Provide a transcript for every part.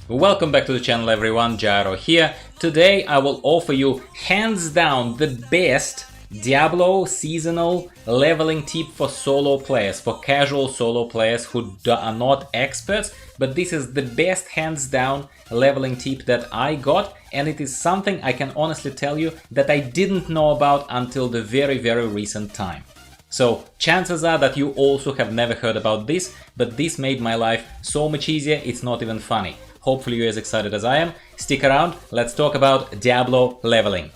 Welcome back to the channel everyone, Gyro here. Today I will offer you hands down the best Diablo seasonal leveling tip for solo players, for casual solo players who are not experts, but this is the best hands down leveling tip that I got, and it is something I can honestly tell you that I didn't know about until the very recent time. So chances are that you also have never heard about this, but this made my life so much easier, it's not even funny. Hopefully you're as excited as I am. Stick around, let's talk about Diablo leveling.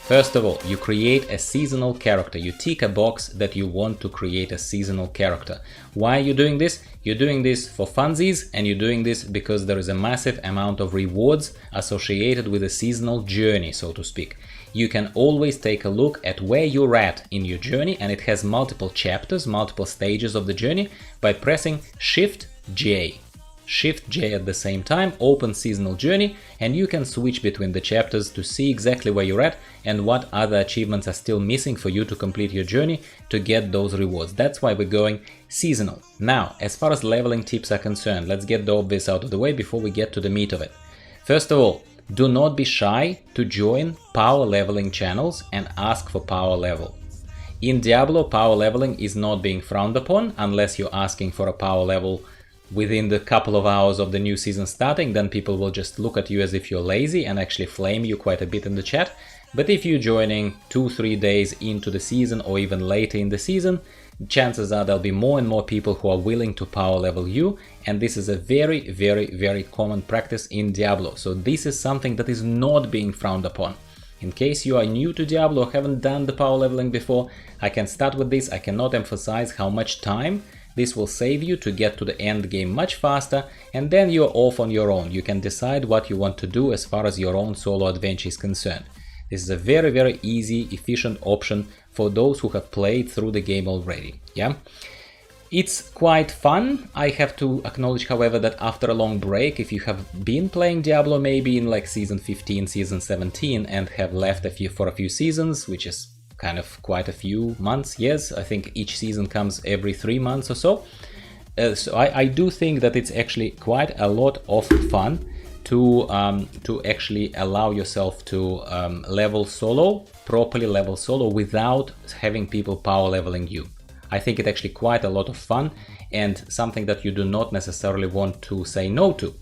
First of all, you create a seasonal character. You tick a box that you want to create a seasonal character. Why are you doing this? You're doing this for funsies, and you're doing this because there is a massive amount of rewards associated with a seasonal journey, so to speak. You can always take a look at where you're at in your journey, and it has multiple chapters, multiple stages of the journey, by pressing Shift-J. Shift-J at the same time, open seasonal journey, and you can switch between the chapters to see exactly where you're at and what other achievements are still missing for you to complete your journey to get those rewards. That's why we're going seasonal. Now, as far as leveling tips are concerned, let's get the obvious out of the way before we get to the meat of it. First of all, do not be shy to join power leveling channels and ask for power level. In Diablo, power leveling is not being frowned upon unless you're asking for a power level within the couple of hours of the new season starting. Then people will just look at you as if you're lazy and actually flame you quite a bit in the chat. But if you're joining 2-3 days into the season or even later in the season, chances are there'll be more and more people who are willing to power level you, and this is a very common practice in Diablo. So this is something that is not being frowned upon. In case you are new to Diablo or haven't done the power leveling before, I can start with this. I cannot emphasize how much time this will save you to get to the end game much faster, and then you're off on your own. You can decide what you want to do as far as your own solo adventure is concerned. This is a very easy, efficient option for those who have played through the game already. Yeah, it's quite fun. I have to acknowledge, however, that after a long break, if you have been playing Diablo maybe in like season 15, season 17, and have left for a few seasons, which is kind of quite a few months, yes, I think each season comes every 3 months or so. So I do think that it's actually quite a lot of fun to actually allow yourself to properly level solo without having people power leveling you. I think it's actually quite a lot of fun and something that you do not necessarily want to say no to.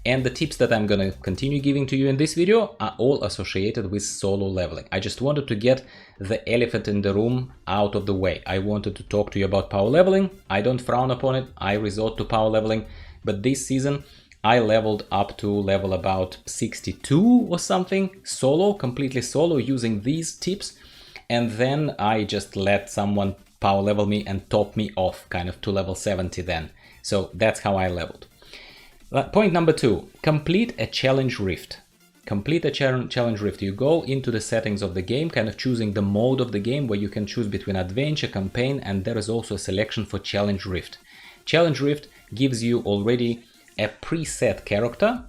And the tips that I'm gonna continue giving to you in this video are all associated with solo leveling. I just wanted to get the elephant in the room out of the way. I wanted to talk to you about power leveling. I don't frown upon it. I resort to power leveling, but this season I leveled up to level about 62 or something, solo, completely solo, using these tips, and then I just let someone power level me and top me off kind of to level 70 then. So that's how I leveled. Point number 2, complete a challenge rift. Complete a challenge rift. You go into the settings of the game, kind of choosing the mode of the game where you can choose between adventure, campaign, and there is also a selection for challenge rift. Challenge rift gives you already a preset character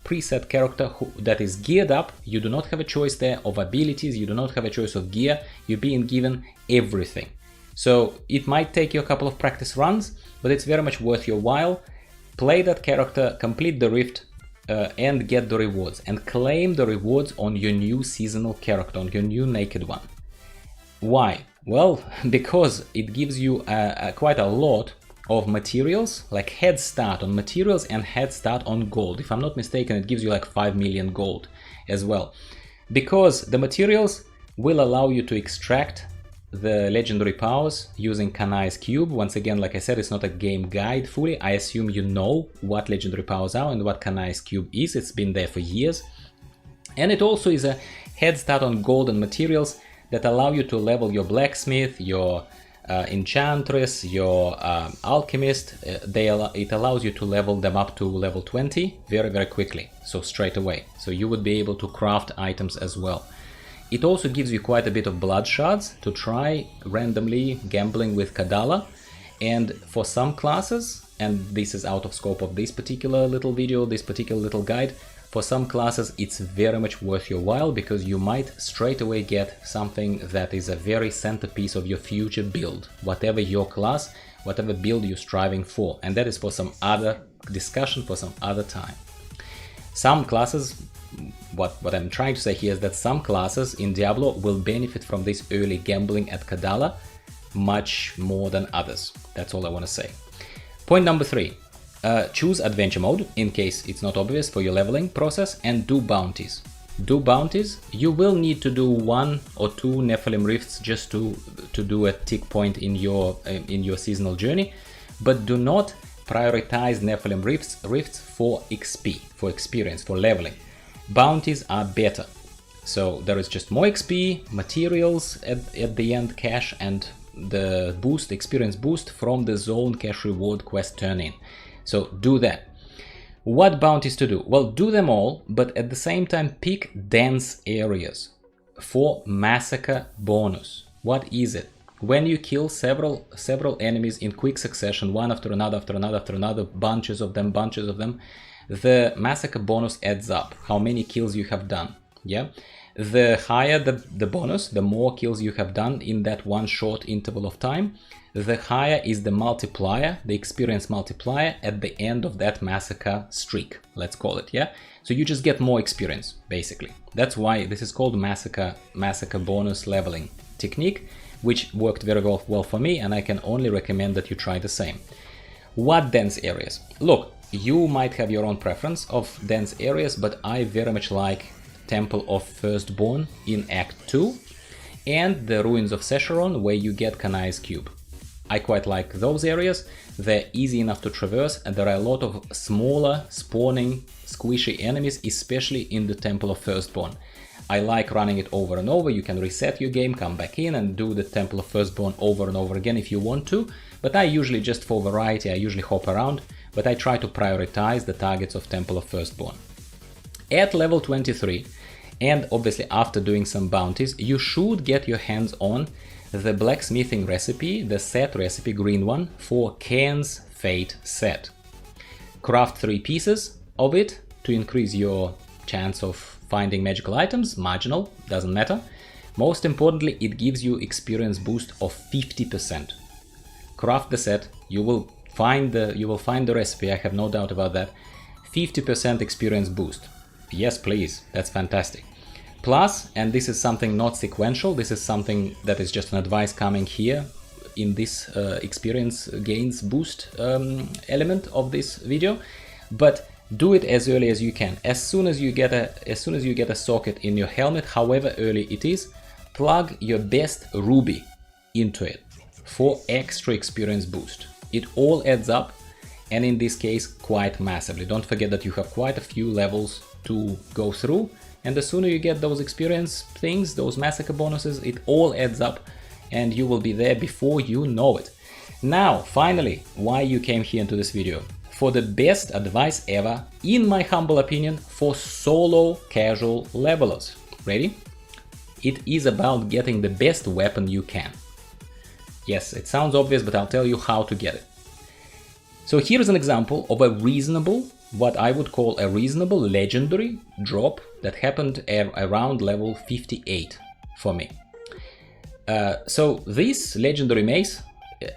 that is geared up. You do not have a choice there of abilities, you do not have a choice of gear, you're being given everything. So it might take you a couple of practice runs, but it's very much worth your while. Play that character, complete the rift, and get the rewards, and claim the rewards on your new seasonal character, on your new naked one. Why? Well, because it gives you quite a lot of materials, like head start on materials and head start on gold. If I'm not mistaken, it gives you like 5 million gold as well, because the materials will allow you to extract the legendary powers using Kanai's cube. Once again, like I said, it's not a game guide fully. I assume you know what legendary powers are and what Kanai's cube is. It's been there for years. And it also is a head start on gold and materials that allow you to level your blacksmith, your enchantress, your alchemist. It allows you to level them up to level 20 very quickly, so straight away. So you would be able to craft items as well. It also gives you quite a bit of blood shards to try randomly gambling with Kadala. And for some classes, and this is out of scope of this particular little video, this particular little guide, For some classes, it's very much worth your while because you might straight away get something that is a very centerpiece of your future build, whatever your class, whatever build you're striving for. And that is for some other discussion, for some other time. Some classes, what I'm trying to say here is that some classes in Diablo will benefit from this early gambling at Kadala much more than others. That's all I want to say. Point number 3. Choose adventure mode in case it's not obvious for your leveling process, and do bounties. Do bounties. You will need to do 1 or 2 Nephilim rifts just to do a tick point in your seasonal journey, but do not prioritize Nephilim rifts for XP, for experience, for leveling. Bounties are better. So there is just more XP, materials at the end, cash, and the boost, experience boost from the zone cash reward quest turn in. So do that. What bounties to do? Well, do them all, but at the same time pick dense areas for massacre bonus. What is it? When you kill several enemies in quick succession, one after another, bunches of them, the massacre bonus adds up, how many kills you have done. Yeah, the higher the bonus, the more kills you have done in that one short interval of time, the higher is the multiplier, the experience multiplier at the end of that massacre streak, let's call it. Yeah, so you just get more experience, basically. That's why this is called massacre bonus leveling technique, which worked very well for me, and I can only recommend that you try the same. What dense areas? Look, you might have your own preference of dense areas, but I very much like Temple of Firstborn in Act 2 and the Ruins of Sescheron, where you get Kanai's Cube. I quite like those areas. They're easy enough to traverse, and there are a lot of smaller spawning squishy enemies, especially in the Temple of Firstborn. I like running it over and over. You can reset your game, come back in and do the Temple of Firstborn over and over again if you want to, but I usually, just for variety, I usually hop around, but I try to prioritize the targets of Temple of Firstborn. At level 23, and obviously after doing some bounties, you should get your hands on the blacksmithing recipe, the set recipe, green one, for Cain's Fate set. Craft 3 pieces of it to increase your chance of finding magical items, marginal, doesn't matter. Most importantly, it gives you experience boost of 50%. Craft the set, you will find the recipe, I have no doubt about that. 50% experience boost. Yes, please, that's fantastic. Plus, and this is something not sequential, this is something that is just an advice coming here in this experience gains boost element of this video, but do it as early as you can. As soon as you get a socket in your helmet, however early it is, plug your best ruby into it for extra experience boost. It all adds up, and in this case quite massively. Don't forget that you have quite a few levels to go through, and the sooner you get those experience things, those massacre bonuses, it all adds up and you will be there before you know it. Now, finally, why you came here into this video. For the best advice ever, in my humble opinion, for solo casual levelers. Ready? It is about getting the best weapon you can. Yes, it sounds obvious, but I'll tell you how to get it. So here's an example of a reasonable, what I would call a reasonable legendary drop that happened around level 58 for me. So this legendary mace,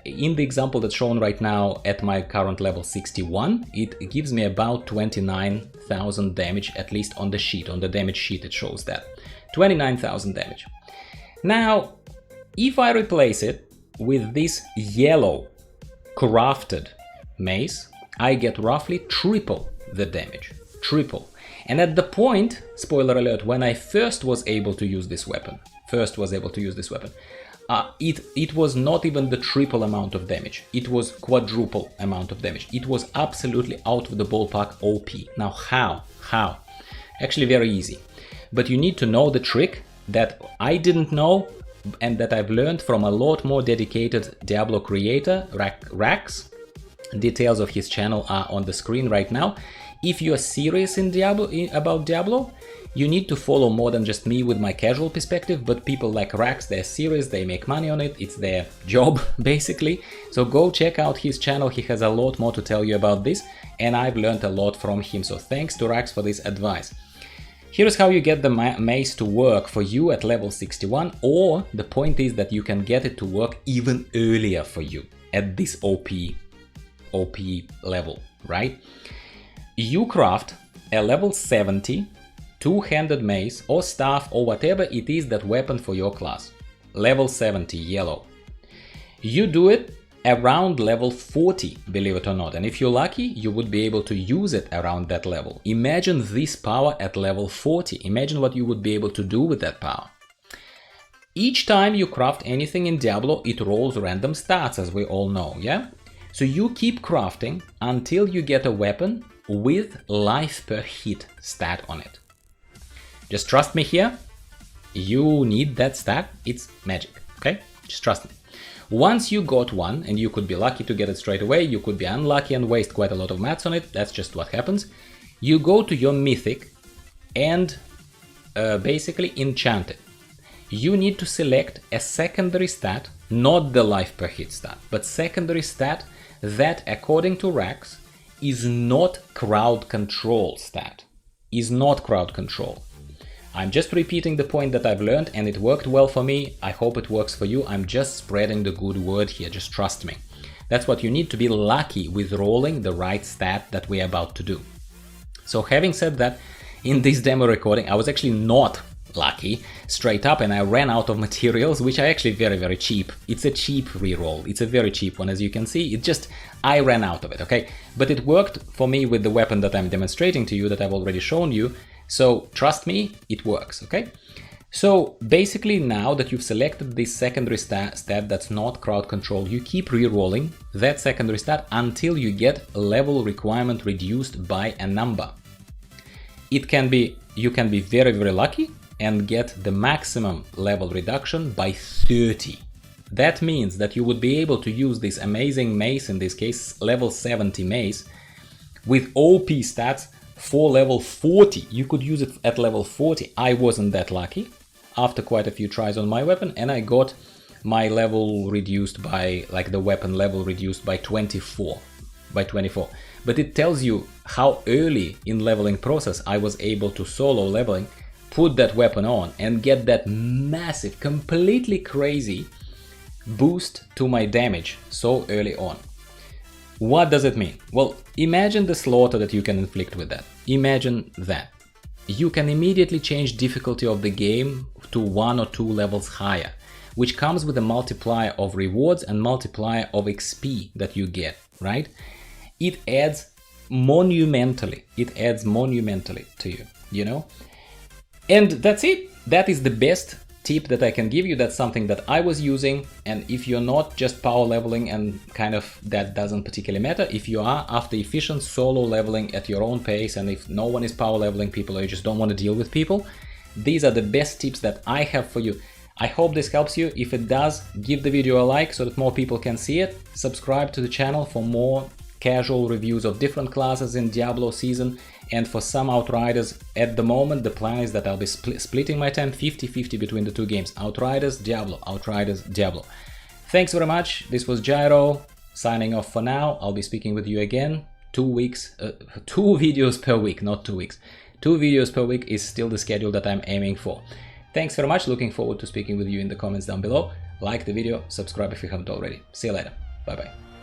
in the example that's shown right now at my current level 61, it gives me about 29,000 damage, at least on the sheet, on the damage sheet it shows that. 29,000 damage. Now, if I replace it with this yellow crafted mace, I get roughly triple the damage. Triple. And at the point, spoiler alert, when I first was able to use this weapon, it was not even the triple amount of damage. It was quadruple amount of damage. It was absolutely out of the ballpark OP. Now how? How? Actually very easy. But you need to know the trick that I didn't know and that I've learned from a lot more dedicated Diablo creator, Rax. Details of his channel are on the screen right now. If you are serious in about Diablo, you need to follow more than just me with my casual perspective, but people like Rax, they're serious, they make money on it, it's their job basically. So go check out his channel, he has a lot more to tell you about this, and I've learned a lot from him, so thanks to Rax for this advice. Here's how you get the mace to work for you at level 61, or the point is that you can get it to work even earlier for you at this OP level, right? You craft a level 70 two-handed mace or staff or whatever it is that weapon for your class. Level 70 yellow. You do it around level 40, believe it or not, and if you're lucky, you would be able to use it around that level. Imagine this power at level 40. Imagine what you would be able to do with that power. Each time you craft anything in Diablo, it rolls random stats, as we all know, yeah? So you keep crafting until you get a weapon with life per hit stat on it. Just trust me here, you need that stat, it's magic, okay? Just trust me. Once you got one, and you could be lucky to get it straight away, you could be unlucky and waste quite a lot of mats on it, that's just what happens. You go to your mythic and basically enchant it. You need to select a secondary stat, not the life per hit stat, but secondary stat that, according to Rax, is not crowd control stat, is not crowd control. I'm just repeating the point that I've learned, and it worked well for me. I hope it works for you. I'm just spreading the good word here, just trust me. That's what you need to be lucky with rolling the right stat that we're about to do. So having said that, in this demo recording, I was actually not lucky straight up, and I ran out of materials, which are actually very cheap. It's a cheap reroll. It's a very cheap one, as you can see. It just, I ran out of it, okay? But it worked for me with the weapon that I'm demonstrating to you, that I've already shown you. So trust me, it works, okay? So basically, now that you've selected this secondary stat that's not crowd control, you keep re-rolling that secondary stat until you get level requirement reduced by a number. It can be, you can be very lucky and get the maximum level reduction by 30. That means that you would be able to use this amazing mace, in this case level 70 mace, with OP stats for level 40. You could use it at level 40. I wasn't that lucky after quite a few tries on my weapon, and I got my level reduced by, like the weapon level reduced by 24. But it tells you how early in leveling process I was able to solo leveling, put that weapon on and get that massive, completely crazy boost to my damage so early on. What does it mean? Well, imagine the slaughter that you can inflict with that. Imagine that. You can immediately change difficulty of the game to 1 or 2 levels higher, which comes with a multiplier of rewards and multiplier of XP that you get, right? It adds monumentally to you, you know? And that's it. That is the best tip that I can give you. That's something that I was using, and if you're not just power leveling and kind of that doesn't particularly matter, if you are after efficient solo leveling at your own pace, and if no one is power leveling people or you just don't want to deal with people, these are the best tips that I have for you. I hope this helps you. If it does, give the video a like so that more people can see it. Subscribe to the channel for more casual reviews of different classes in Diablo season. And for some Outriders, at the moment, the plan is that I'll be splitting my time 50-50 between the two games. Outriders, Diablo, Outriders, Diablo. Thanks very much. This was Gyro, signing off for now. I'll be speaking with you again 2 weeks, 2 videos per week, not 2 weeks. 2 videos per week is still the schedule that I'm aiming for. Thanks very much. Looking forward to speaking with you in the comments down below. Like the video, subscribe if you haven't already. See you later. Bye-bye.